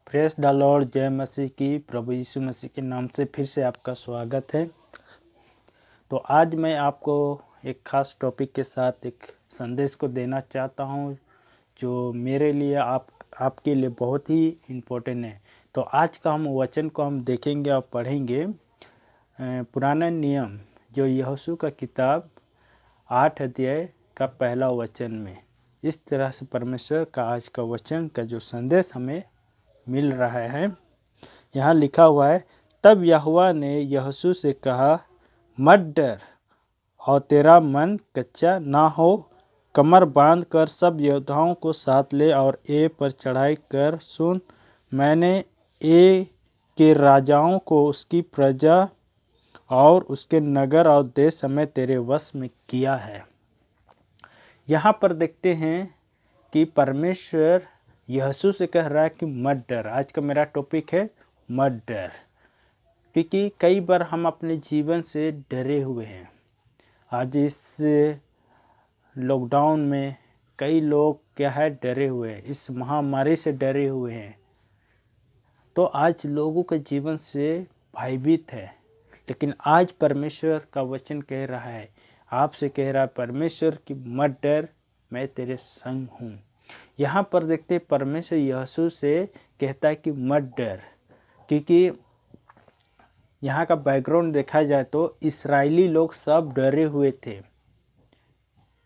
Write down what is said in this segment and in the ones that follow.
Press the Lord, जय मसीह की। प्रभु यीशु मसीह के नाम से फिर से आपका स्वागत है। तो आज मैं आपको एक ख़ास टॉपिक के साथ एक संदेश को देना चाहता हूँ जो मेरे लिए आपके लिए बहुत ही इम्पोर्टेंट है। तो आज का हम वचन को हम देखेंगे और पढ़ेंगे पुराना नियम जो यहोशू का किताब 8 अध्याय का पहला वचन में। इस तरह से परमेश्वर का आज का वचन का जो संदेश हमें मिल रहा है, यहाँ लिखा हुआ है, तब यहोवा ने यहोशू से कहा, मत डर और तेरा मन कच्चा ना हो। कमर बांध कर सब योद्धाओं को साथ ले और ए पर चढ़ाई कर सुन। मैंने ए के राजाओं को उसकी प्रजा और उसके नगर और देश समेत तेरे वश में किया है। यहाँ पर देखते हैं कि परमेश्वर यहोशू से कह रहा है कि मत डर। आज का मेरा टॉपिक है मत डर, क्योंकि कई बार हम अपने जीवन से डरे हुए हैं। आज इस लॉकडाउन में कई लोग क्या है डरे हुए हैं, इस महामारी से डरे हुए हैं। तो आज लोगों के जीवन से भयभीत है, लेकिन आज परमेश्वर का वचन कह रहा है, आपसे कह रहा है परमेश्वर कि मत डर, मैं तेरे संग हूँ। यहाँ पर देखते परमेश्वर यहोशू से कहता है कि मत डर, क्योंकि यहाँ का बैकग्राउंड देखा जाए तो इस्राएली लोग सब डरे हुए थे।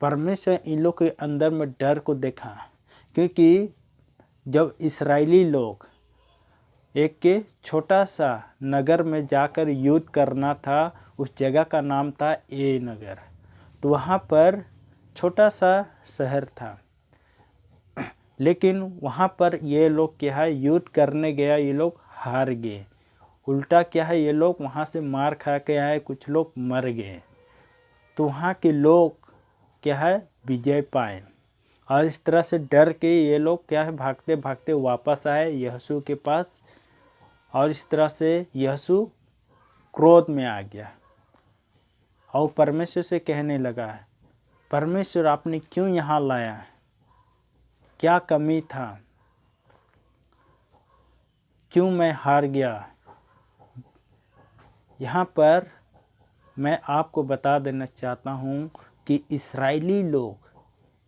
परमेश्वर इन लोग के अंदर में डर को देखा, क्योंकि जब इस्राएली लोग एक के छोटा सा नगर में जाकर युद्ध करना था, उस जगह का नाम था ए नगर। तो वहाँ पर छोटा सा शहर था, लेकिन वहाँ पर ये लोग क्या है युद्ध करने गया, ये लोग हार गए। उल्टा क्या है ये लोग वहाँ से मार खा के आए, कुछ लोग मर गए। तो वहाँ के लोग क्या है विजय पाए, और इस तरह से डर के ये लोग क्या है भागते भागते वापस आए यहोशू के पास। और इस तरह से यहोशू क्रोध में आ गया और परमेश्वर से कहने लगा, परमेश्वर आपने क्यों यहाँ लाया, क्या कमी था, क्यों मैं हार गया। यहाँ पर मैं आपको बता देना चाहता हूँ कि इस्राएली लोग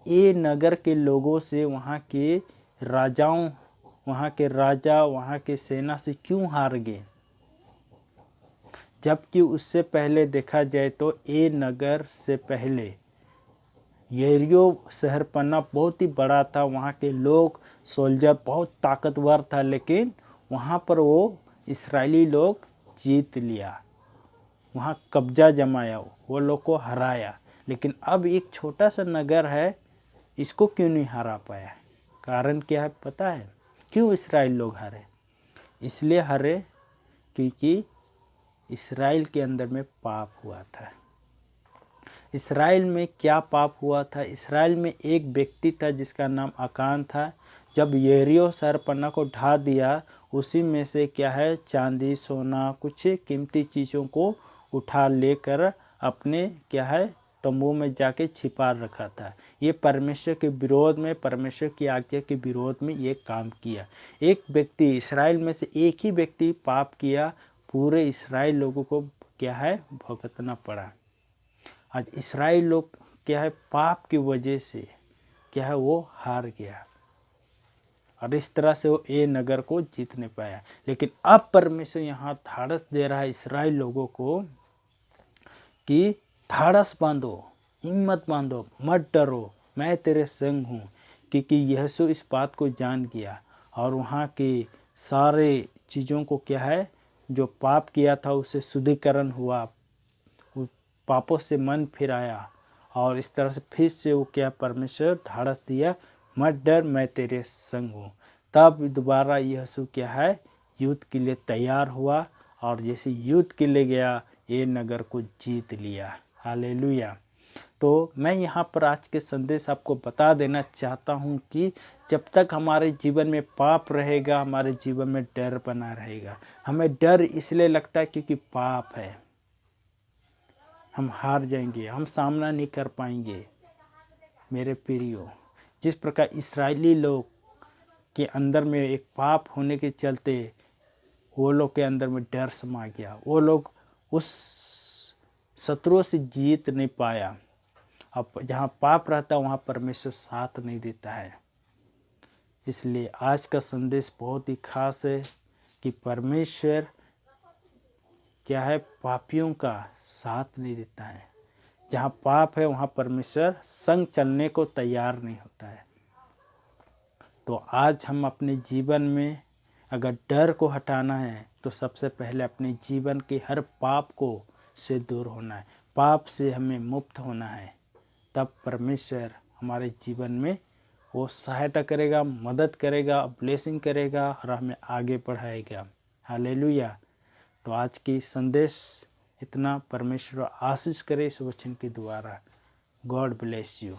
ए नगर के लोगों से, वहाँ के राजाओं, वहाँ के राजा, वहाँ के सेना से क्यों हार गए, जबकि उससे पहले देखा जाए तो ए नगर से पहले यरीहो शहर पन्ना बहुत ही बड़ा था। वहाँ के लोग सोल्जर बहुत ताकतवर था, लेकिन वहाँ पर वो इस्राएली लोग जीत लिया, वहाँ कब्जा जमाया, वो लोग को हराया। लेकिन अब एक छोटा सा नगर है, इसको क्यों नहीं हरा पाया? कारण क्या है पता है क्यों इस्राएल लोग हारे? इसलिए हारे क्योंकि इस्राएल के अंदर में पाप हुआ था। इस्राएल में क्या पाप हुआ था? इस्राएल में एक व्यक्ति था जिसका नाम आकान था। जब यरीहो शहरपन्ना को ढा दिया, उसी में से क्या है चांदी सोना कुछ कीमती चीज़ों को उठा लेकर अपने क्या है तंबू में जाके छिपा रखा था। ये परमेश्वर के विरोध में, परमेश्वर की आज्ञा के विरोध में ये काम किया। एक व्यक्ति, इस्राएल में से एक ही व्यक्ति पाप किया, पूरे इस्राएल लोगों को क्या है भुगतना पड़ा। आज इस्राएल लोग क्या है पाप की वजह से क्या है वो हार गया, और इस तरह से वो ए नगर को जीत नहीं पाया। लेकिन अब परमेश्वर यहाँ धाड़स दे रहा है इस्राएल लोगों को कि धाड़स बांधो, हिम्मत बांधो, मत डरो, मैं तेरे संग हूँ। क्योंकि यहोशू इस बात को जान गया और वहाँ के सारे चीज़ों को क्या है जो पाप किया था उससे शुद्धिकरण हुआ, पापों से मन फिराया, और इस तरह से फिर से वो क्या परमेश्वर धाड़स दिया, मत डर, मैं तेरे संग हूँ। तब दोबारा यहोशू क्या है युद्ध के लिए तैयार हुआ, और जैसे युद्ध के लिए गया ये नगर को जीत लिया। हालेलुया। तो मैं यहाँ पर आज के संदेश आपको बता देना चाहता हूँ कि जब तक हमारे जीवन में पाप रहेगा, हमारे जीवन में डर बना रहेगा। हमें डर इसलिए लगता है क्योंकि पाप है, हम हार जाएंगे, हम सामना नहीं कर पाएंगे। मेरे प्रियो, जिस प्रकार इस्राएली लोग के अंदर में एक पाप होने के चलते वो लोग के अंदर में डर समा गया। वो लोग उस शत्रुओं से जीत नहीं पाया। अब जहाँ पाप रहता है वहाँ परमेश्वर साथ नहीं देता है। इसलिए आज का संदेश बहुत ही खास है कि परमेश्वर क्या है, पापियों का साथ नहीं देता है। जहाँ पाप है वहाँ परमेश्वर संग चलने को तैयार नहीं होता है। तो आज हम अपने जीवन में अगर डर को हटाना है तो सबसे पहले अपने जीवन के हर पाप को से दूर होना है, पाप से हमें मुक्त होना है। तब परमेश्वर हमारे जीवन में वो सहायता करेगा, मदद करेगा, ब्लेसिंग करेगा और हमें आगे बढ़ाएगा। हालेलुया। तो आज की संदेश इतना। परमेश्वर आशीष करे इस वचन के द्वारा। God bless you.